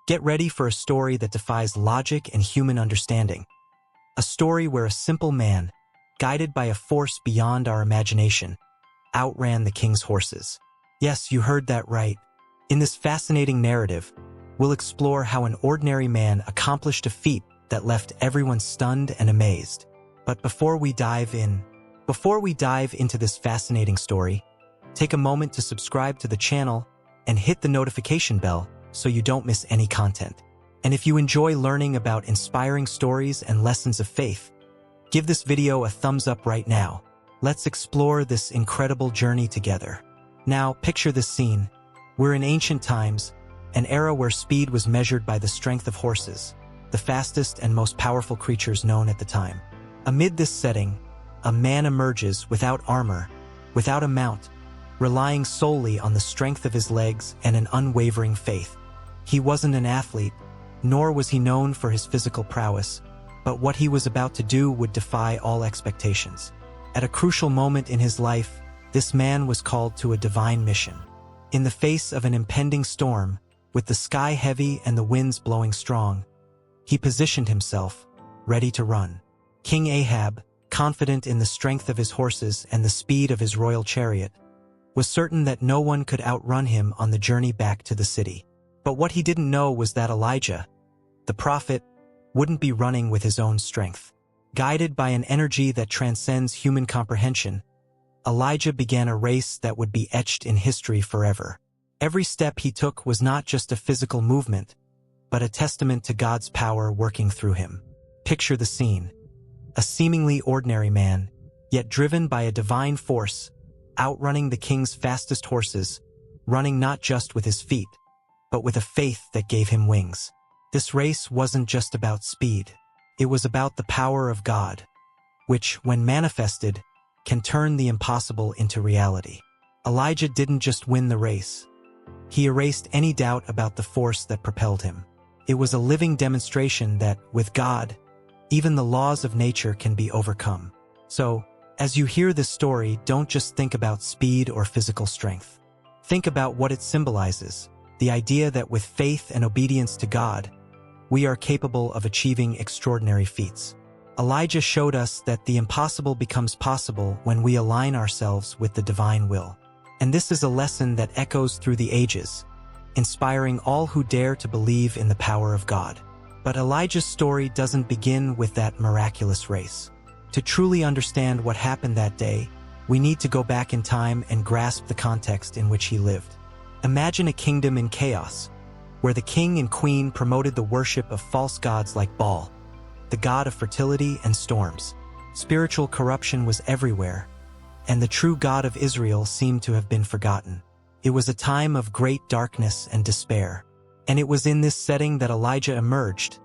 Get ready for a story that defies logic and human understanding. A story where a simple man, guided by a force beyond our imagination, outran the king's horses. Yes, you heard that right. In this fascinating narrative, we'll explore how an ordinary man accomplished a feat that left everyone stunned and amazed. But before we dive into this fascinating story, take a moment to subscribe to the channel and hit the notification bell so you don't miss any content. And if you enjoy learning about inspiring stories and lessons of faith, give this video a thumbs up right now. Let's explore this incredible journey together. Now, picture this scene. We're in ancient times, an era where speed was measured by the strength of horses, the fastest and most powerful creatures known at the time. Amid this setting, a man emerges without armor, without a mount, relying solely on the strength of his legs and an unwavering faith. He wasn't an athlete, nor was he known for his physical prowess, but what he was about to do would defy all expectations. At a crucial moment in his life, this man was called to a divine mission. In the face of an impending storm, with the sky heavy and the winds blowing strong, he positioned himself, ready to run. King Ahab, confident in the strength of his horses and the speed of his royal chariot, was certain that no one could outrun him on the journey back to the city. But what he didn't know was that Elijah, the prophet, wouldn't be running with his own strength. Guided by an energy that transcends human comprehension, Elijah began a race that would be etched in history forever. Every step he took was not just a physical movement, but a testament to God's power working through him. Picture the scene. A seemingly ordinary man, yet driven by a divine force, outrunning the king's fastest horses, running not just with his feet, but with a faith that gave him wings. This race wasn't just about speed. It was about the power of God, which, when manifested, can turn the impossible into reality. Elijah didn't just win the race. He erased any doubt about the force that propelled him. It was a living demonstration that, with God, even the laws of nature can be overcome. So, as you hear this story, don't just think about speed or physical strength. Think about what it symbolizes, the idea that with faith and obedience to God, we are capable of achieving extraordinary feats. Elijah showed us that the impossible becomes possible when we align ourselves with the divine will. And this is a lesson that echoes through the ages, inspiring all who dare to believe in the power of God. But Elijah's story doesn't begin with that miraculous race. To truly understand what happened that day, we need to go back in time and grasp the context in which he lived. Imagine a kingdom in chaos, where the king and queen promoted the worship of false gods like Baal, the god of fertility and storms. Spiritual corruption was everywhere, and the true God of Israel seemed to have been forgotten. It was a time of great darkness and despair. And it was in this setting that Elijah emerged,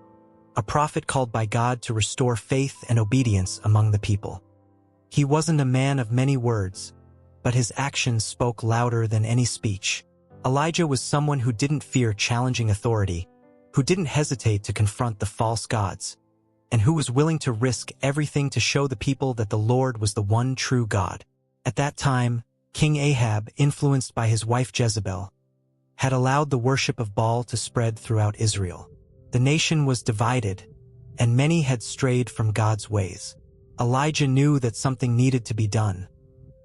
a prophet called by God to restore faith and obedience among the people. He wasn't a man of many words, but his actions spoke louder than any speech. Elijah was someone who didn't fear challenging authority, who didn't hesitate to confront the false gods, and who was willing to risk everything to show the people that the Lord was the one true God. At that time, King Ahab, influenced by his wife Jezebel, had allowed the worship of Baal to spread throughout Israel. The nation was divided, and many had strayed from God's ways. Elijah knew that something needed to be done,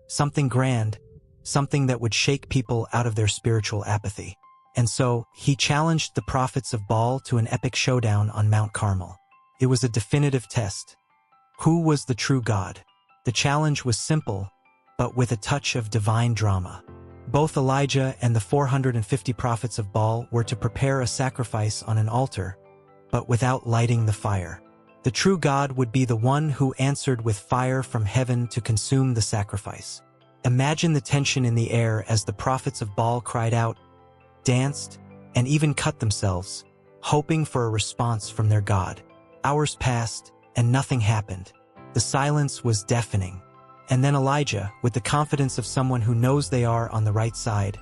something grand, something that would shake people out of their spiritual apathy. And so, he challenged the prophets of Baal to an epic showdown on Mount Carmel. It was a definitive test. Who was the true God? The challenge was simple, but with a touch of divine drama. Both Elijah and the 450 prophets of Baal were to prepare a sacrifice on an altar, but without lighting the fire. The true God would be the one who answered with fire from heaven to consume the sacrifice. Imagine the tension in the air as the prophets of Baal cried out, danced, and even cut themselves, hoping for a response from their God. Hours passed, and nothing happened. The silence was deafening. And then Elijah, with the confidence of someone who knows they are on the right side,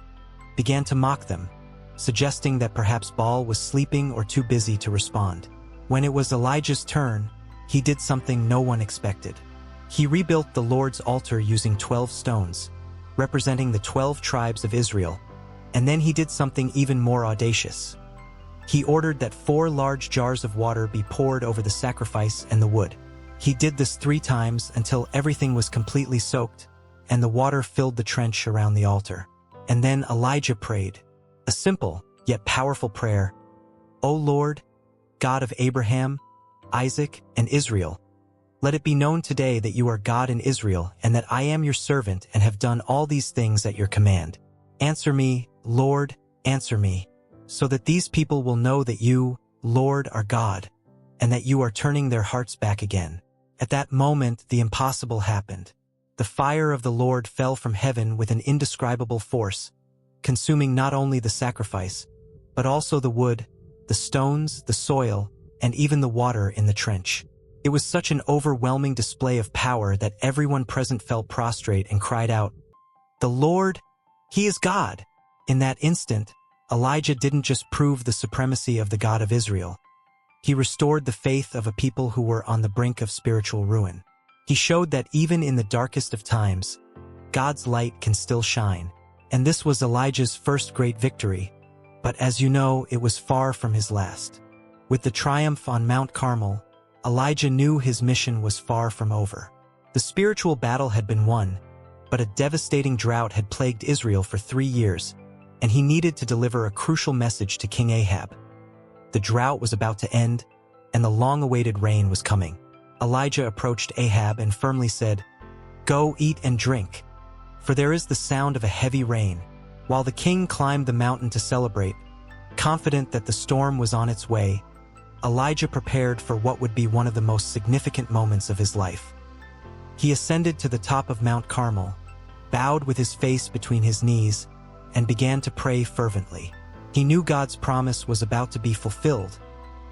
began to mock them, suggesting that perhaps Baal was sleeping or too busy to respond. When it was Elijah's turn, he did something no one expected. He rebuilt the Lord's altar using 12 stones, representing the 12 tribes of Israel, and then he did something even more audacious. He ordered that 4 large jars of water be poured over the sacrifice and the wood. He did this 3 times until everything was completely soaked, and the water filled the trench around the altar. And then Elijah prayed, a simple yet powerful prayer. O Lord, God of Abraham, Isaac, and Israel, let it be known today that you are God in Israel and that I am your servant and have done all these things at your command. Answer me, Lord, answer me, so that these people will know that you, Lord, are God, and that you are turning their hearts back again. At that moment, the impossible happened. The fire of the Lord fell from heaven with an indescribable force, consuming not only the sacrifice, but also the wood, the stones, the soil, and even the water in the trench. It was such an overwhelming display of power that everyone present fell prostrate and cried out, "The Lord, He is God!" In that instant, Elijah didn't just prove the supremacy of the God of Israel. He restored the faith of a people who were on the brink of spiritual ruin. He showed that even in the darkest of times, God's light can still shine. And this was Elijah's first great victory. But as you know, it was far from his last. With the triumph on Mount Carmel, Elijah knew his mission was far from over. The spiritual battle had been won, but a devastating drought had plagued Israel for 3 years, and he needed to deliver a crucial message to King Ahab. The drought was about to end, and the long-awaited rain was coming. Elijah approached Ahab and firmly said, "Go eat and drink, for there is the sound of a heavy rain." While the king climbed the mountain to celebrate, confident that the storm was on its way, Elijah prepared for what would be one of the most significant moments of his life. He ascended to the top of Mount Carmel, bowed with his face between his knees, and began to pray fervently. He knew God's promise was about to be fulfilled,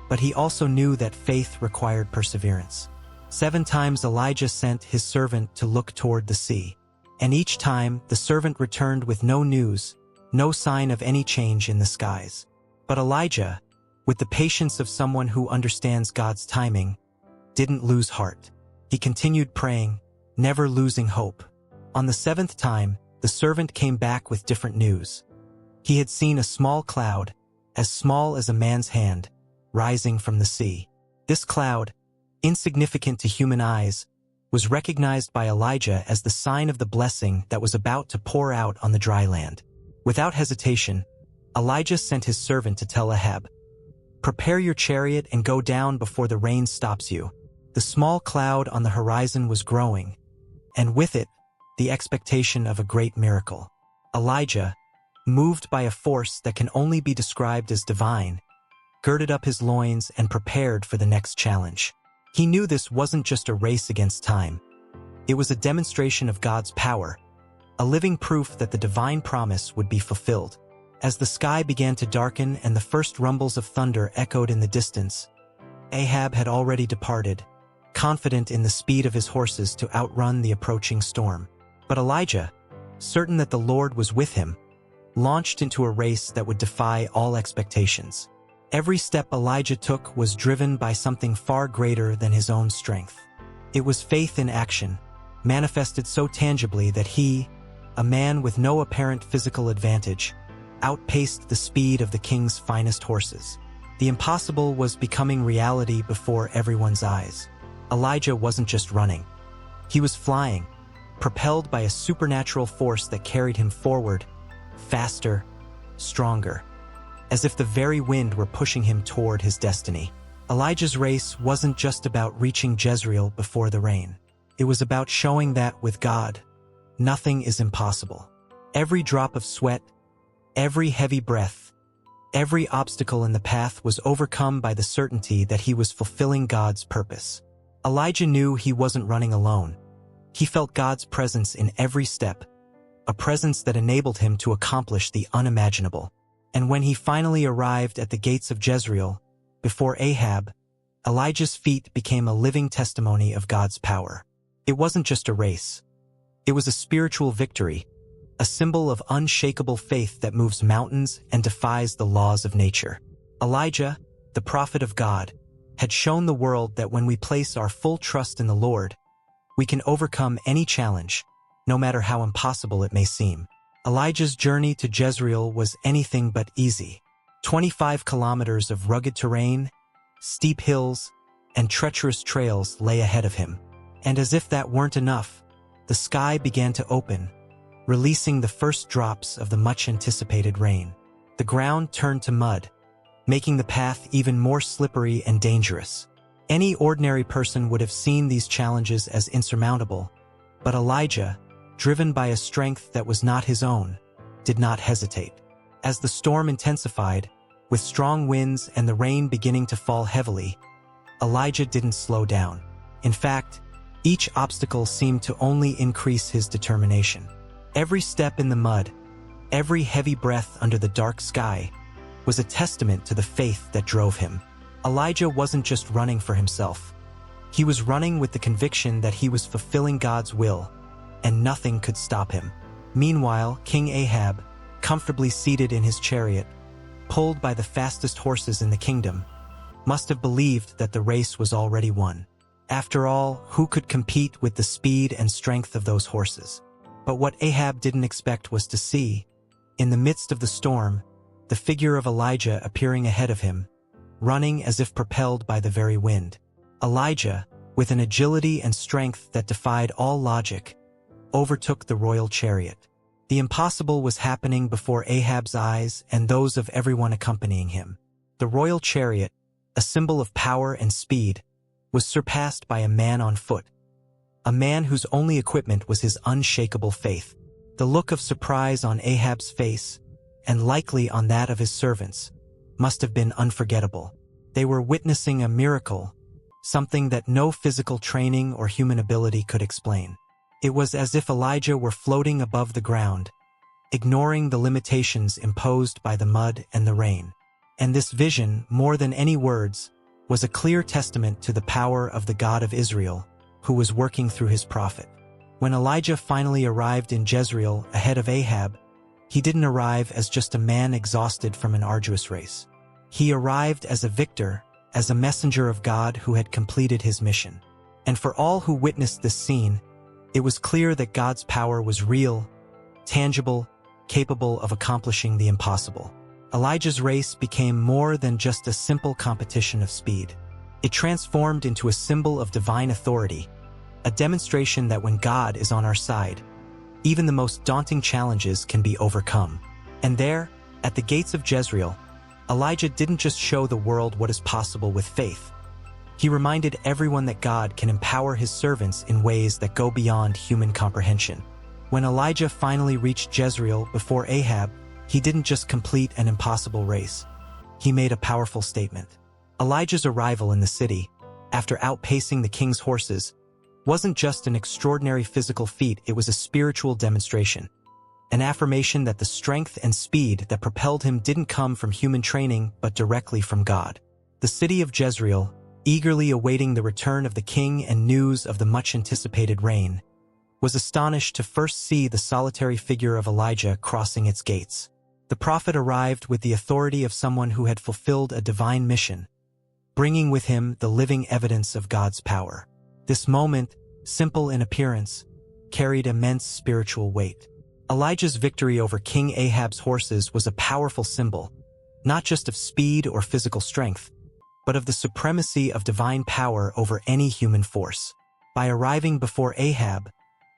but he also knew that faith required perseverance. 7 times Elijah sent his servant to look toward the sea, and each time the servant returned with no news, no sign of any change in the skies. But Elijah, with the patience of someone who understands God's timing, didn't lose heart. He continued praying, never losing hope. On the 7th time, the servant came back with different news. He had seen a small cloud, as small as a man's hand, rising from the sea. This cloud, insignificant to human eyes, was recognized by Elijah as the sign of the blessing that was about to pour out on the dry land. Without hesitation, Elijah sent his servant to tell Ahab, "Prepare your chariot and go down before the rain stops you." The small cloud on the horizon was growing, and with it, the expectation of a great miracle. Elijah, moved by a force that can only be described as divine, girded up his loins and prepared for the next challenge. He knew this wasn't just a race against time. It was a demonstration of God's power, a living proof that the divine promise would be fulfilled. As the sky began to darken and the first rumbles of thunder echoed in the distance, Ahab had already departed, confident in the speed of his horses to outrun the approaching storm. But Elijah, certain that the Lord was with him, launched into a race that would defy all expectations. Every step Elijah took was driven by something far greater than his own strength. It was faith in action, manifested so tangibly that he, a man with no apparent physical advantage, outpaced the speed of the king's finest horses. The impossible was becoming reality before everyone's eyes. Elijah wasn't just running. He was flying, propelled by a supernatural force that carried him forward, faster, stronger, as if the very wind were pushing him toward his destiny. Elijah's race wasn't just about reaching Jezreel before the rain. It was about showing that with God, nothing is impossible. Every drop of sweat, every heavy breath, every obstacle in the path was overcome by the certainty that he was fulfilling God's purpose. Elijah knew he wasn't running alone. He felt God's presence in every step, a presence that enabled him to accomplish the unimaginable. And when he finally arrived at the gates of Jezreel, before Ahab, Elijah's feat became a living testimony of God's power. It wasn't just a race. It was a spiritual victory, a symbol of unshakable faith that moves mountains and defies the laws of nature. Elijah, the prophet of God, had shown the world that when we place our full trust in the Lord, we can overcome any challenge, no matter how impossible it may seem. Elijah's journey to Jezreel was anything but easy. 25 kilometers of rugged terrain, steep hills, and treacherous trails lay ahead of him. And as if that weren't enough, the sky began to open, releasing the first drops of the much-anticipated rain. The ground turned to mud, making the path even more slippery and dangerous. Any ordinary person would have seen these challenges as insurmountable, but Elijah, driven by a strength that was not his own, did not hesitate. As the storm intensified, with strong winds and the rain beginning to fall heavily, Elijah didn't slow down. In fact, each obstacle seemed to only increase his determination. Every step in the mud, every heavy breath under the dark sky, was a testament to the faith that drove him. Elijah wasn't just running for himself. He was running with the conviction that he was fulfilling God's will, and nothing could stop him. Meanwhile, King Ahab, comfortably seated in his chariot, pulled by the fastest horses in the kingdom, must have believed that the race was already won. After all, who could compete with the speed and strength of those horses? But what Ahab didn't expect was to see, in the midst of the storm, the figure of Elijah appearing ahead of him, running as if propelled by the very wind. Elijah, with an agility and strength that defied all logic, overtook the royal chariot. The impossible was happening before Ahab's eyes and those of everyone accompanying him. The royal chariot, a symbol of power and speed, was surpassed by a man on foot, a man whose only equipment was his unshakable faith. The look of surprise on Ahab's face, and likely on that of his servants, must have been unforgettable. They were witnessing a miracle, something that no physical training or human ability could explain. It was as if Elijah were floating above the ground, ignoring the limitations imposed by the mud and the rain. And this vision, more than any words, was a clear testament to the power of the God of Israel, who was working through his prophet. When Elijah finally arrived in Jezreel ahead of Ahab, he didn't arrive as just a man exhausted from an arduous race. He arrived as a victor, as a messenger of God who had completed his mission. And for all who witnessed this scene, it was clear that God's power was real, tangible, capable of accomplishing the impossible. Elijah's race became more than just a simple competition of speed. It transformed into a symbol of divine authority, a demonstration that when God is on our side, even the most daunting challenges can be overcome. And there, at the gates of Jezreel, Elijah didn't just show the world what is possible with faith. He reminded everyone that God can empower his servants in ways that go beyond human comprehension. When Elijah finally reached Jezreel before Ahab, he didn't just complete an impossible race. He made a powerful statement. Elijah's arrival in the city, after outpacing the king's horses, wasn't just an extraordinary physical feat, it was a spiritual demonstration. An affirmation that the strength and speed that propelled him didn't come from human training but directly from God. The city of Jezreel, eagerly awaiting the return of the king and news of the much-anticipated rain, was astonished to first see the solitary figure of Elijah crossing its gates. The prophet arrived with the authority of someone who had fulfilled a divine mission, bringing with him the living evidence of God's power. This moment, simple in appearance, carried immense spiritual weight. Elijah's victory over King Ahab's horses was a powerful symbol, not just of speed or physical strength, but of the supremacy of divine power over any human force. By arriving before Ahab,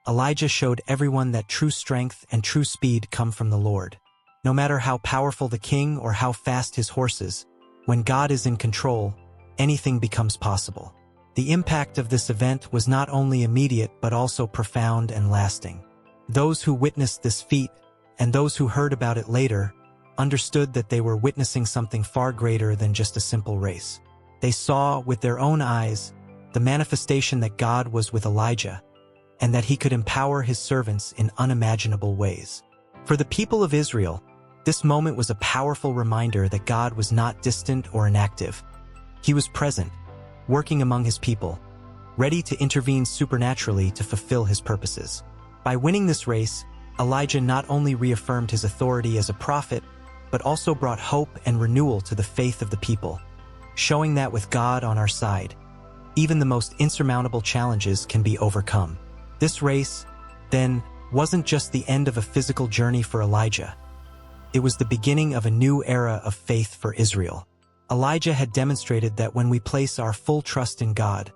Elijah showed everyone that true strength and true speed come from the Lord. No matter how powerful the king or how fast his horses, when God is in control, anything becomes possible. The impact of this event was not only immediate but also profound and lasting. Those who witnessed this feat, and those who heard about it later, understood that they were witnessing something far greater than just a simple race. They saw, with their own eyes, the manifestation that God was with Elijah, and that he could empower his servants in unimaginable ways. For the people of Israel, this moment was a powerful reminder that God was not distant or inactive. He was present, working among his people, ready to intervene supernaturally to fulfill his purposes. By winning this race, Elijah not only reaffirmed his authority as a prophet, but also brought hope and renewal to the faith of the people, showing that with God on our side, even the most insurmountable challenges can be overcome. This race, then, wasn't just the end of a physical journey for Elijah. It was the beginning of a new era of faith for Israel. Elijah had demonstrated that when we place our full trust in God,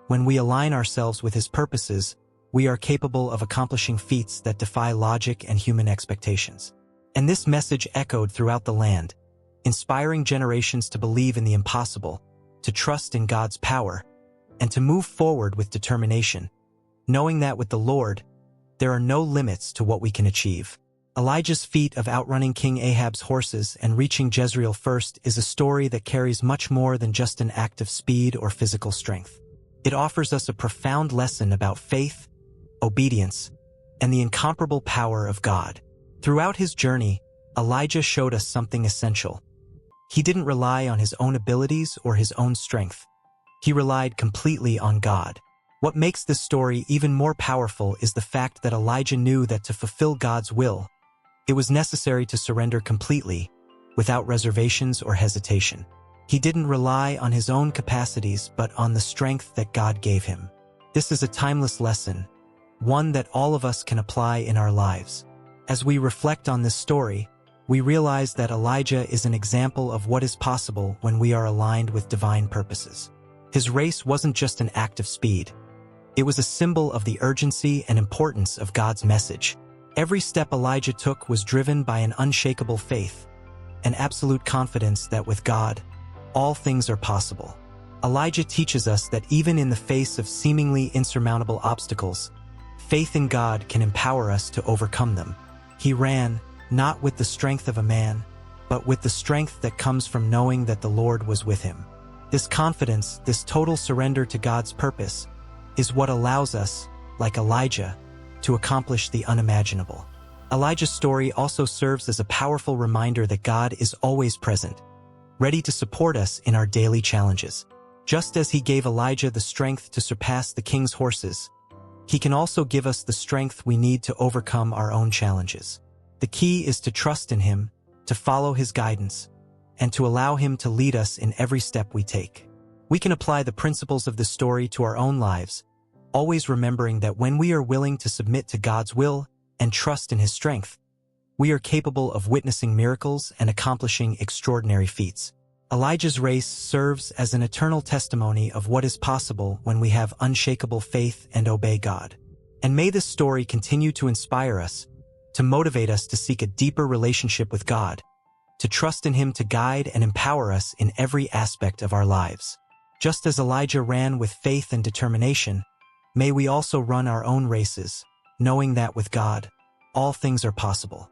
when we align ourselves with His purposes, we are capable of accomplishing feats that defy logic and human expectations. And this message echoed throughout the land, inspiring generations to believe in the impossible, to trust in God's power, and to move forward with determination, knowing that with the Lord, there are no limits to what we can achieve. Elijah's feat of outrunning King Ahab's horses and reaching Jezreel first is a story that carries much more than just an act of speed or physical strength. It offers us a profound lesson about faith, obedience, and the incomparable power of God. Throughout his journey, Elijah showed us something essential. He didn't rely on his own abilities or his own strength. He relied completely on God. What makes this story even more powerful is the fact that Elijah knew that to fulfill God's will, it was necessary to surrender completely, without reservations or hesitation. He didn't rely on his own capacities but on the strength that God gave him. This is a timeless lesson, one that all of us can apply in our lives. As we reflect on this story, we realize that Elijah is an example of what is possible when we are aligned with divine purposes. His race wasn't just an act of speed. It was a symbol of the urgency and importance of God's message. Every step Elijah took was driven by an unshakable faith, an absolute confidence that with God, all things are possible. Elijah teaches us that even in the face of seemingly insurmountable obstacles, faith in God can empower us to overcome them. He ran, not with the strength of a man, but with the strength that comes from knowing that the Lord was with him. This confidence, this total surrender to God's purpose, is what allows us, like Elijah, to accomplish the unimaginable. Elijah's story also serves as a powerful reminder that God is always present, ready to support us in our daily challenges. Just as He gave Elijah the strength to surpass the king's horses, He can also give us the strength we need to overcome our own challenges. The key is to trust in Him, to follow His guidance, and to allow Him to lead us in every step we take. We can apply the principles of this story to our own lives, always remembering that when we are willing to submit to God's will and trust in His strength, we are capable of witnessing miracles and accomplishing extraordinary feats. Elijah's race serves as an eternal testimony of what is possible when we have unshakable faith and obey God. And may this story continue to inspire us, to motivate us to seek a deeper relationship with God, to trust in Him to guide and empower us in every aspect of our lives. Just as Elijah ran with faith and determination, may we also run our own races, knowing that with God, all things are possible.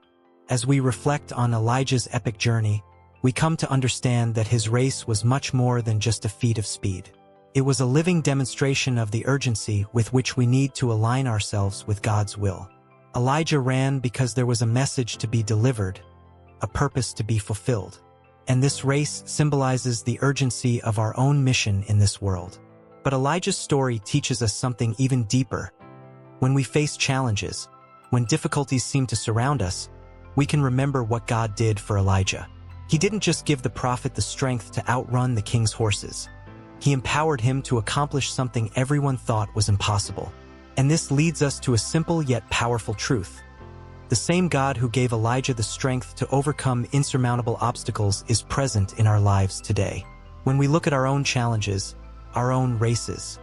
As we reflect on Elijah's epic journey, we come to understand that his race was much more than just a feat of speed. It was a living demonstration of the urgency with which we need to align ourselves with God's will. Elijah ran because there was a message to be delivered, a purpose to be fulfilled. And this race symbolizes the urgency of our own mission in this world. But Elijah's story teaches us something even deeper. When we face challenges, when difficulties seem to surround us, we can remember what God did for Elijah. He didn't just give the prophet the strength to outrun the king's horses. He empowered him to accomplish something everyone thought was impossible. And this leads us to a simple yet powerful truth. The same God who gave Elijah the strength to overcome insurmountable obstacles is present in our lives today. When we look at our own challenges, our own races,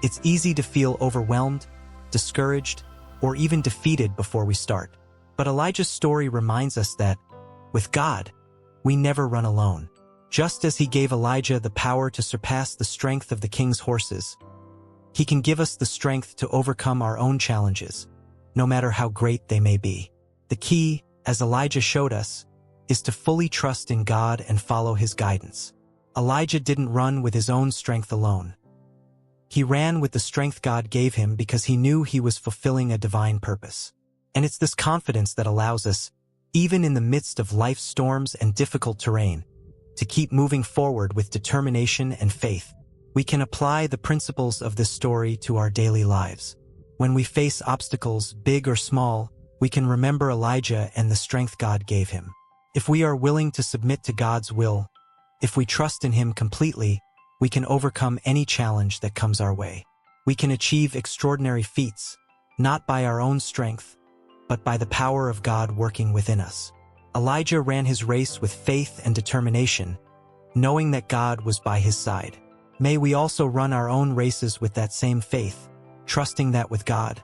it's easy to feel overwhelmed, discouraged, or even defeated before we start. But Elijah's story reminds us that, with God, we never run alone. Just as He gave Elijah the power to surpass the strength of the king's horses, He can give us the strength to overcome our own challenges, no matter how great they may be. The key, as Elijah showed us, is to fully trust in God and follow His guidance. Elijah didn't run with his own strength alone. He ran with the strength God gave him because he knew he was fulfilling a divine purpose. And it's this confidence that allows us, even in the midst of life's storms and difficult terrain, to keep moving forward with determination and faith. We can apply the principles of this story to our daily lives. When we face obstacles, big or small, we can remember Elijah and the strength God gave him. If we are willing to submit to God's will, if we trust in Him completely, we can overcome any challenge that comes our way. We can achieve extraordinary feats, not by our own strength, but by the power of God working within us. Elijah ran his race with faith and determination, knowing that God was by his side. May we also run our own races with that same faith, trusting that with God,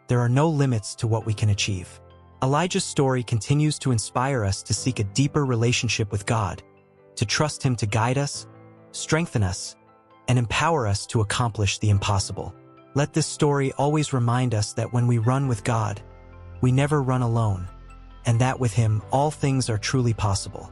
there are no limits to what we can achieve. Elijah's story continues to inspire us to seek a deeper relationship with God, to trust Him to guide us, strengthen us, and empower us to accomplish the impossible. Let this story always remind us that when we run with God, we never run alone, and that with Him all things are truly possible.